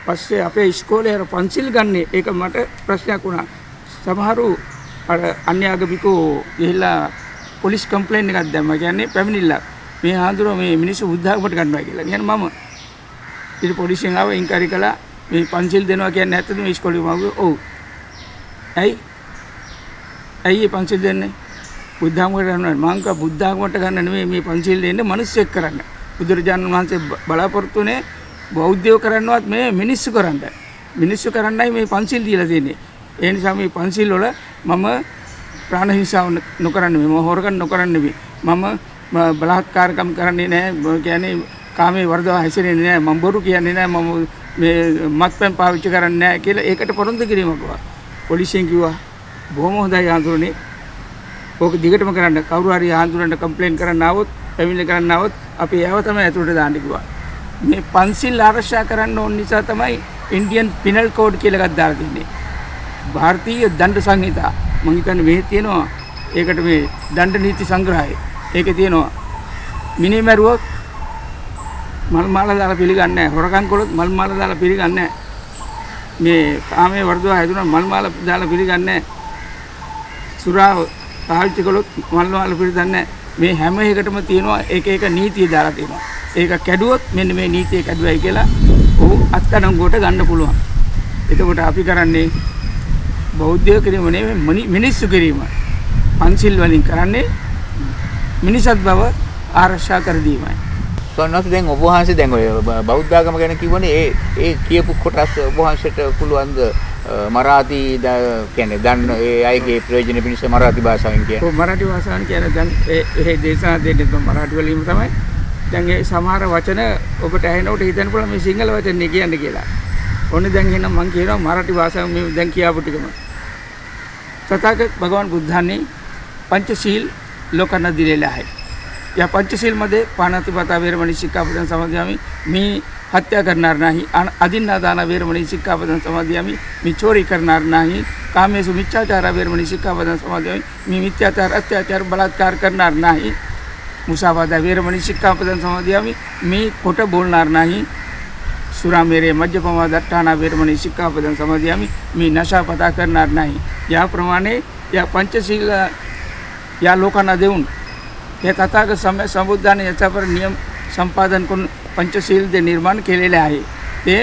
පස්සේ අපේ ඉස්කෝලේ අර පන්සිල් ගන්න ඒක මට ප්‍රශ්නයක් වුණා. සමහරු අර අන්‍යාගමිකෝ ගිහිල්ලා පොලිස් කම්ප්ලේන්ට් එකක් දැම්මා. කියන්නේ පැමිණිල්ලක්. මේ හාමුදුරුවෝ මේ මිනිස්සු බුද්ධ ආගමට ගන්නවා කියලා. කියන්නේ මම ඊට පොලිසියෙන් ආව ඉන්කරි කළා. මේ පන්සිල් දෙනවා කියන්නේ ඇත්තද මේ ඉස්කෝලේ මම ඔව්. ඇයි පන්සිල් දෙන්නේ? බුද්ධ ආගමට ගන්නවා. මං කව බුද්ධ ආගමට ගන්න නෙමෙයි මේ පන්සිල් දෙන්නේ මිනිස්සෙක් කරන්න. බුදුරජාණන් වහන්සේ බලාපොරොත්තුනේ බෞද්ධයෝ කරන්නවත් මේ මිනිස්සු කරන්න. මිනිස්සු කරන්නයි මේ පන්සිල් දීලා තියෙන්නේ. ඒ නිසා මේ පන්සිල් වල මම ප්‍රාණ හිංසාව නොකරන්නේ මම හොරකම් නොකරන්නේ මම බලාත්කාරකම් කරන්නේ නැහැ. කියන්නේ කාමයේ වර්ධව හැසිරෙන්නේ නැහැ. මම බොරු කියන්නේ නැහැ. මම මේ මත්පැන් පාවිච්චි කරන්නේ නැහැ කියලා ඒකට පොරොන්දු කිරීමක් වුණා. පොලිසියෙන් කිව්වා බොහොම හොඳයි ආන්දෝලනේ. ඕක දිගටම කරන්න. කවුරු හරි ආන්දෝලනට කම්ප්ලේන්ට් කරන්න ආවොත්, පැමිණිලි කරන්න ආවොත් අපි ඒව තමයි ඇතුළට දාන්න කිව්වා. මේ පන්සිල් ආරක්ෂා කරන්න ඕන නිසා තමයි ඉන්දියන් පිනල් කෝඩ් කියලා එකක් දාලා තියෙන්නේ. ಭಾರತೀಯ දණ්ඩ සංහිතා මම හිතන්නේ මේ තියෙනවා ඒකට මේ දණ්ඩ නීති සංග්‍රහය. ඒකේ තියෙනවා මිනි මරුවොත් මල් මාල දාලා පිළිගන්නේ නැහැ. හොරකම් කළොත් මල් මාල දාලා පිළිගන්නේ නැහැ. මේ කාමයේ වර්ධව හැදුණා මල් මාල දාලා පිළිගන්නේ නැහැ. සුරාව පාවිච්චි කළොත් මල් මාල පිළිගන්නේ නැහැ. මේ හැම එකටම තියෙනවා එක එක නීතිය දාලා තියෙනවා. ඒක කැඩුවොත් මෙන්න මේ නීතිය කැඩුවයි කියලා ඔහු අත්අඩංගුවට ගන්න පුළුවන්. එතකොට අපි කරන්නේ බෞද්ධය කිරීම නෙවෙයි මිනිස්සු කිරීම. පන්සිල් වලින් කරන්නේ මිනිසත් බව ආරක්ෂා කර දීමයි. සොන්නත් දැන් ඔබ වහන්සේ දැන් ඔය බෞද්ධ ආගම ගැන කිව්වනේ ඒ කියපු කොටස් ඔබ වහන්සේට පුළුවන්ද මරාठी කියන්නේ දන්න ඒ අයගේ ප්‍රයෝජන පිණිස මරාठी භාෂාවෙන් කියන්නේ. ඔව් මරාठी භාෂාවෙන් කියන්නේ දැන් ඒ දේශනා දෙන්නේ මරාठी වලින්ම තමයි. දැන් ඒ සමහර වචන ඔබට ඇහෙනකොට හිතන්න පුළුවන් මේ සිංහල වචනේ කියන්නේ කියලා. ඔන්න දැන් එහෙනම් මම කියනවා මරාठी භාෂාවෙන් මේ දැන් කියාපු ටිකම. तथागत भगवान बुद्धांनी पंचशील लोकांना दिलेले आहे. या पंचशीलमध्ये पाणातिपाता वेरमणी शिक्कापदं समाधी मी हत्या करणार नाही. अदिन्नादाना वेरमणी शिक्कापदं समाधी मी चोरी करणार नाही. कामेषु मिथ्याचारा वेरमणी शिक्कापदं समाधी मी मिथ्याचार अत्याचार बलात्कार करणार नाही. मुसावादा वेरमणी शिक्कापदं समाधी मी खोटं बोलणार नाही. सुरामेरे मद्यपमा दट्टाना वेरमणी शिक्कापदं समाधी मी नशापता करणार नाही. याप्रमाणे या पंचशील या लोकांना देऊन हे तथागत संबुद्धाने याच्यावर नियम संपादन करून पंचशील ते निर्माण केलेले आहे. ते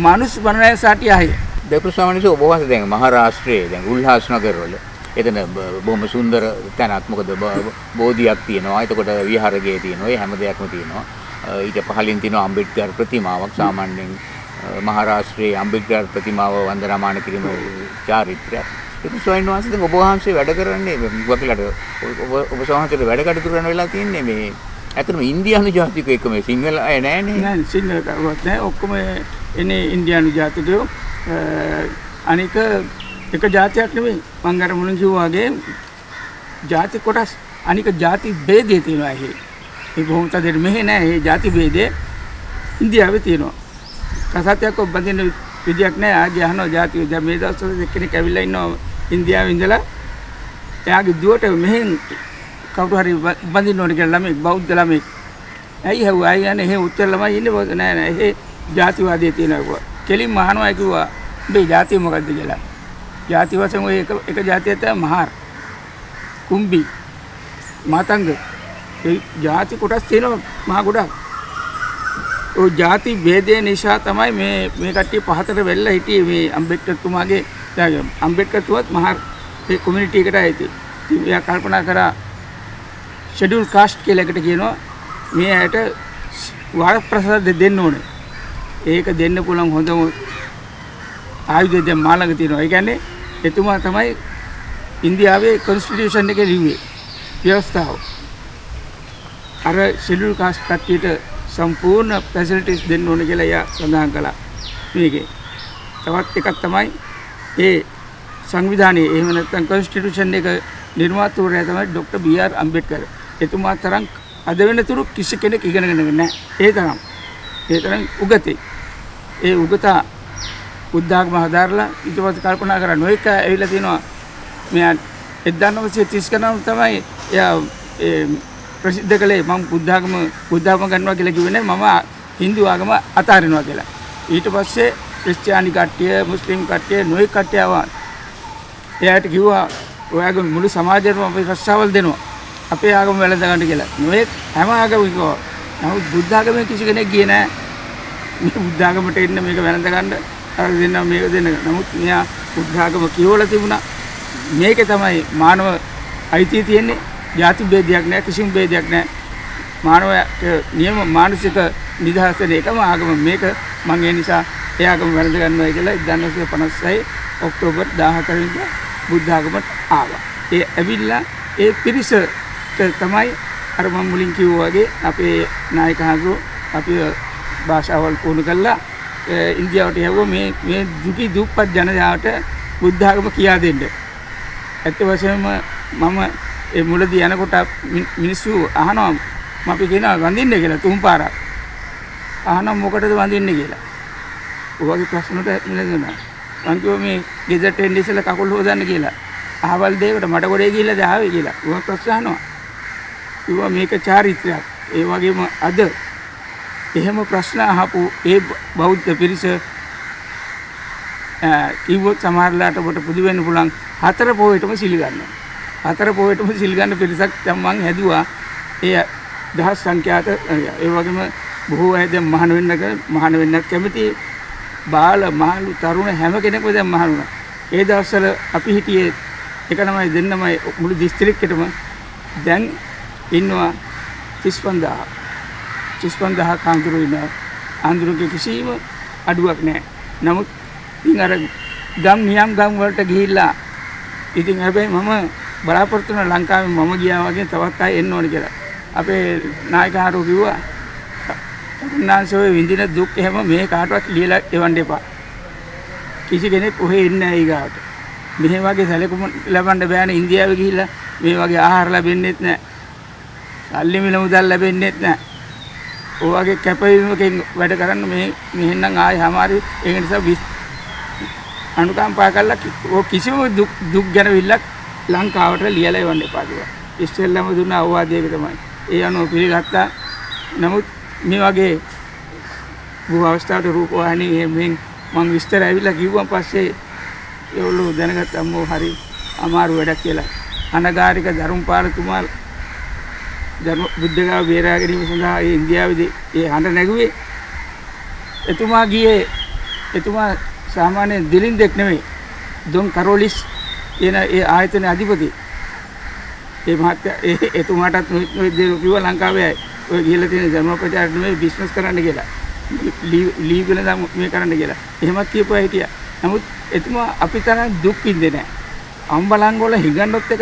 माणूस बनण्यासाठी आहे. දෙප්‍ර ස්වාමීන් වහන්සේ ඔබ වහන්සේ දැන් මහරාෂ්ට්‍රයේ දැන් උල්හාස්නගර වල එතන බොහොම සුන්දර තැනක්. මොකද බෝධියක් තියෙනවා. එතකොට විහාරකයේ තියෙනවා. ඒ හැම දෙයක්ම තියෙනවා. ඊට පහලින් තියෙනවා අම්බේඩ්කර් ප්‍රතිමාවක්. සාමාන්‍යයෙන් මහරාෂ්ට්‍රයේ අම්බේඩ්කර් ප්‍රතිමාව වන්දනාමාන කිරීම චාරිත්‍රයක්. ඒක ස්වාමීන් වහන්සේ දැන් ඔබ වහන්සේ වැඩ කරන්නේ වකිලට ඔබ සමහරවිට වැඩ කටයුතු කරන වෙලාව තියෙන්නේ මේ ඇත්තටම ඉන්දියානු ජාතිකයෝ එක මේ සිංහල අය නෑනේ. නෑ සිංහල කරුවත් නෑ. ඔක්කොම එන්නේ ඉන්දියානු ජාතිකයෝ. අනික එක ජාතියක් නෙමෙයි. මම අර මුලින් කිව්වා වගේ ජාති කොටස් අනික ජාති ભેදේ තියෙනවා. ඒ බොහොම තදෙට මෙහෙ නෑ. මේ ජාති ભેදේ ඉන්දියාවේ තියෙනවා. කසාතියක් ඔබ බඳින්න විදියක් නෑ. ආගේ අහනවා ජාතිය. දැන් මේ දවස්වල එක්කෙනෙක් ඇවිල්ලා ඉන්නවා ඉන්දියාවේ ඉඳලා. එයාගේ දුවට මෙහෙන් කවුරු හරි බඳින්න ඕනේ කියලා ළමෙක් බෞද්ධ ළමෙක්. ඇයි හැව්වා? අය යන්නේ එහෙ උත්තර ළමයි ඉන්නේ නෑ නෑ. එහෙ ජාතිවාදයේ තියෙනවා. කෙලින්ම අහනවා කිව්වා මේ ජාතිය මොකද්ද කියලා. ජාති වශයෙන් ඔය එක ජාතියක් තමයි මහාර්, කුම්බි, මාතංග. ඒ ජාති කොටස් තියෙනවා මහ ගොඩක්. ඔය ජාති ભેදේ නිසා තමයි මේ කට්ටිය පහතට වෙල්ලා හිටියේ මේ අම්බේඩ්කර්තුමාගේ. අම්බේඩ්කර්තුවත් මහාර් ඒ කොමියුනිටි එකට ඇවිත් ඉතින් එයා කල්පනා කරා ෂෙඩියුල් කාස්ට් කියලා එකට කියනවා මේ ඇයට වාර ප්‍රසාද දෙන්න ඕනේ. ඒක දෙන්න පුළුවන් හොඳම ආයුධය දැන් මා ළඟ තියෙනවා. ඒ කියන්නේ එතුමා තමයි ඉන්දියාවේ කොන්ස්ටිටියුෂන් එකේ ලිව්වේ ව්‍යවස්ථාව. අර ෂෙඩියුල් කාස්ට් කට්ටියට සම්පූර්ණ ෆැසිලිටිස් දෙන්න ඕනේ කියලා එයා සඳහන් කළා. මේකේ තවත් එකක් තමයි ඒ සංවිධානයේ එහෙම නැත්නම් කොන්ස්ටිටියුෂන් එක නිර්මාතෘවරයා තමයි ડોક્ટર බී.ආර්. අම්බේඩ්කර්. එතුමා තරම් අද වෙනතුරු කිසි කෙනෙක් ඉගෙනගෙන නැහැ. ඒ තරම් උගතේ. ඒ උගතා බුද්ධාගම හදාරලා ඊට පස්සේ කල්පනා කරා නොඑක ඇවිල්ලා තිනවා මෙයා 1930 ගණන් තමයි එයා ප්‍රසිද්ධ කළේ මම බුද්ධාගම ගන්නවා කියලා කිව්වේ නෑ මම හින්දු ආගම අතාරිනවා කියලා. ඊට පස්සේ ක්‍රිස්තියානි කට්ටිය මුස්ලිම් කට්ටිය නොයෙක් කට්ටිය ආවා. එයාට කිව්වා ඔයාගේ මුළු සමාජයටම අපි රස්සාවල් දෙනවා. අපේ ආගම වැළඳ ගන්න කියලා. නොයෙක් හැම ආගමකම කිව්වා. නමුත් බුද්ධ ආගමේ කිසි කෙනෙක් ගියේ නැහැ. මේ බුද්ධ ආගමට එන්න මේක වැළඳ ගන්න අර දෙන්න මේක දෙන්න. නමුත් මෙයා බුද්ධ ආගම කියවලා තිබුණා. මේකේ තමයි මානව අයිතිය තියෙන්නේ. ಜಾති ભેදයක් නැහැ, කිසිම ભેදයක් නැහැ. මානවයාගේ නියම මානසික නිදහස දෙන එකම ආගම මේක. මම ඒ නිසා ඒ ආගම වැළඳ ගන්නවා කියලා 1956 ඔක්තෝබර් 14 වෙනිදා බුද්ධ ආගමට ආවා. ඒ ඇවිල්ලා ඒ පිරිසට තමයි අර මම මුලින් කිව්වා වගේ අපේ නායක හඳුරෝ අපි භාෂාවල් පුහුණු කළා ඉන්දියාවට යවුවා මේ දුකී දුප්පත් ජනතාවට බුද්ධ ආගම කියා දෙන්න. ඇත්ත වශයෙන්ම මම ඒ මුලදී යනකොට මිනිස්සු අහනවා අපි කියනවා වඳින්න කියලා තුන් පාරක්. අහනවා මොකටද වඳින්නේ කියලා. ඔයගේ ප්‍රශ්නට නිලදුනා. මං කිව්වා මේ ගෙදරට එන්න ඉස්සෙල්ලා කකුල් හොදන්න කියලා. අහවල් දෙයකට මඩ ගොඩේ ගිහිල්ලාද ආවේ කියලා. ඔය ප්‍රශ්න අහනවා. කිව්වා මේක චාරිත්‍රයක්. ඒ වගේම අද එහෙම ප්‍රශ්න අහපු ඒ බෞද්ධ පිරිස කිව්වොත් සමහරලාට ඔබට පුදු වෙන්න පුළුවන් 4 පොයටම සිල් ගන්නවා. 4 පොයටම සිල් ගන්න පිරිසක් දැන් මං හැදුවා. ඒ දහස් සංඛ්‍යාත ඒ වගේම බොහෝ අය දැන් මහාන වෙන්නත් කැමති. බාල මහලු තරුණ හැම කෙනෙක්ම දැන් මහාන වුණා. ඒ දවස්වල අපි හිටියේ එක ළමයි දෙන්නමයි මුළු දිස්ත්‍රික්කෙටම දැන් ඉන්නවා 35000 කාන්තුරු ඉන්නවා. ආන්දරුගේ කිසිම අඩුවක් නැහැ. නමුත් ඉතින් අර ගම් වලට ගිහිල්ලා ඉතින් හැබැයි මම බලාපොරොත්තු වෙන ලංකාවේ මම ගියා වගේ තවත් අය එන්න ඕනේ කියලා. අපේ නායකහරු කිව්වා උන්නාන්සෝවේ විඳින දුක් එහෙම මේ කාටවත් ලියලා එවන්න එපා. කිසි කෙනෙක් ඔහෙ ඉන්නේ නැහැ ඊගාවට. මෙහෙ වගේ සැලකුම ලබන්න බෑනේ ඉන්දියාවේ ගිහිල්ලා මේ වගේ ආහාර ලැබෙන්නේත් නැහැ. සල්ලි මිල මුදල් ලැබෙන්නේත් නැහැ. ඔය වගේ කැපවීමකින් වැඩ කරන්න මෙහෙන්නම් ආයෙ හැමාරි ඒක නිසා අනුකම්පා කළා ඔය කිසිම දුක් ගැන විල්ලක් ලංකාවට ලියලා එවන්න එපා කියලා. ඉස්සෙල්ලාම දුන්න අවවාදයක තමයි. ඒ අනුව පිළිගත්තා. නමුත් මේ වගේ බොහෝ අවස්ථාවට රූපවාහිනී මෙන් මම විස්තර ඇවිල්ලා කිව්වන් පස්සේ ඒගොල්ලෝ දැනගත්ත අම්මෝ හරි අමාරු වැඩක් කියලා. අනගාരിക ධර්මපාලතුමා බුද්ධගාව බේරා ගැනීම සඳහා ඒ ඉන්දියාවේදී ඒ හඬ නැගුවේ. එතුමා සාමාන්‍ය දිලින්දෙක් නෙමෙයි. දොන් කරෝලිස් කියන ඒ ආයතනයේ අධිපති. ඒ මහත්තයා එතුමාටත් නොයෙක් දේ කිව්වා ලංකාවේ අය. ඔය ගිහලා තියෙන ජනම ප්‍රචාරණ නෙමෙයි බිස්නස් කරන්න කියලා. ලීව් වෙනදා මේ කරන්න කියලා. එහෙමත් කියපුවා හිටියා. නමුත් එතුමා අපි තරම් දුක් විඳින්නේ නැහැ. අම්බලන් වල හිඟන්නොත් එක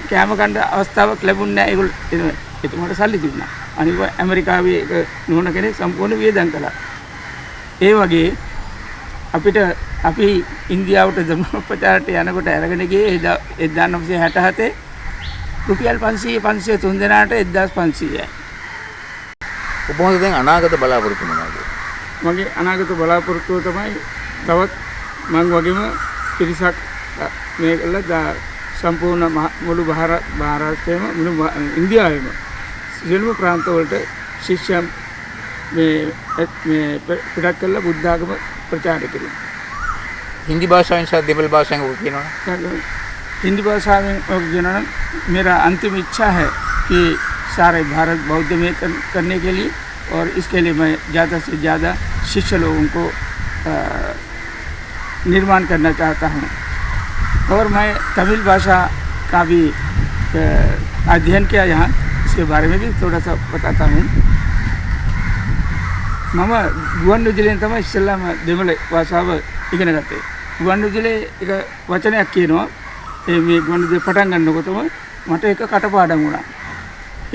කැම කන්න අවස්ථාවක් ලැබුණේ නැහැ ඒගොල්ලෝ. එතුමාට සල්ලි තිබුණා. අනිත් ඇමරිකාවේ එක නෝන කෙනෙක් සම්පූර්ණ වියදම් කළා. ඒ වගේ අපි ඉන්දියාවට ජනම ප්‍රචාරයට යනකොට අරගෙන ගියේ 1967 රුපියල් 500 තුන් දෙනාට 1500යි. කොහොමද දැන් අනාගත බලාපොරොත්තු මොනවද? මගේ අනාගත බලාපොරොත්තුව තමයි තවත් මං වගේම පිරිසක් මේ කළා සම්පූර්ණ මුළු මහාරාෂ්ට්‍රයේම මුළු ඉන්දියාවේම සියලුම ප්‍රාන්තවලට ශිෂ්‍යයන් මේ පිටත් කළා බුද්ධ ආගම ප්‍රචාරය කිරීම. हिंदी भाषा सह देवल भाषा कहना हिंदी भाषा में कहना मेरा अंतिम इच्छा है कि सारे भारत बौद्ध में करने के लिए और इसके लिए मैं ज़्यादा से ज़्यादा शिष्य लोगों को निर्माण करना चाहता हूँ और मैं तमिल भाषा का भी अध्ययन किया यहाँ इसके बारे में भी थोड़ा सा बताता हूँ मम गुवन्नुजिले තමයි ඉස්සෙල්ලාම දෙමළ භාෂාව ඉගෙන ගත්තේ. ගුවන්විදුලියේ එක වචනයක් කියනවා. මේ ගුවන්විදුලිය පටන් ගන්නකොටම මට එක කටපාඩම් වුණා.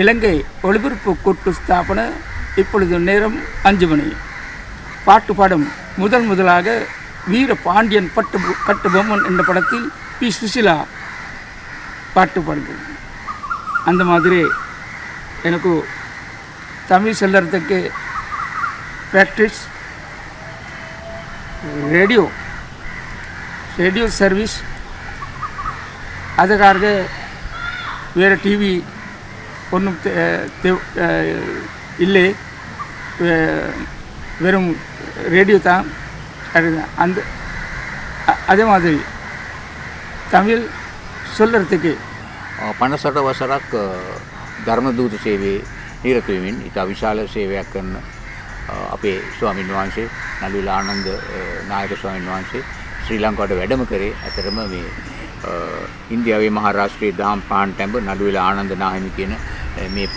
இலங்கை ஒளிபரப்பு கூட்டு ஸ்தாபன இப்பொழுது நேரம் 5 மணி. பாட்டு பாடும் முதலாக வீர பாண்டியன் பட்டு பொம்மன் என்ற படத்தில் பி சுசிலா பாட்டு பாடுகிறது. அந்த மாதிரி எனக்கு தமிழ் செல்லறதுக்கு ப்ராக்டிஸ் ரேடியோ ಸರ್ವಿಸ್ ಅದಕ್ಕಾಗಿ ಬೇರೆ ಟಿ ವಿ ஒன்றும் இல்லை வெறும் ரேடியோ தான் அந்த அதே மாதிரி தமிழ் சொல்கிறதுக்கு 58 වසරක් ධර්ම දූත සේවයේ නිරත වෙමින් ඉතා විශාල සේවයක් කරන අපේ ස්වාමීන් වහන්සේ නළුවිල ආනන්ද නායක ස්වාමීන් වහන්සේ ශ්‍රී ලංකාවට වැඩම කරේ අතරම මේ ඉන්දියාවේ මහාරාෂ්ට්‍රයේ දහම් පහන් තැඹ නළුවිල ආනන්ද නාහිමි කියන මේ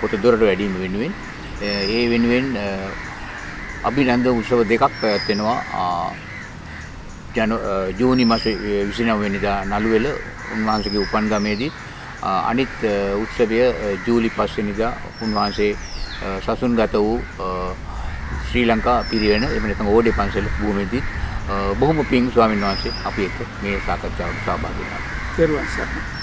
පොත දොරට වැඩීම වෙනුවෙන් ඒ වෙනුවෙන් අභිනන්ද උත්සව දෙකක් පැවැත්වෙනවා ජූනි මාසේ 29 වෙනිදා නළුවෙල උන්වහන්සේගේ උපන්ගමේදී අනිත් උත්සවය ජූලි 5 වෙනිදා උන්වහන්සේ සසුන්ගත වූ ශ්‍රී ලංකා පිරිවෙන එහෙම නැත්නම් ඕඩේ පන්සල භූමියේදී බොහොම පිං ස්වාමීන් වහන්සේ අපි එක්ක මේ සාකච්ඡාවට සහභාගී වුණා. තෙරුවන් සරණයි.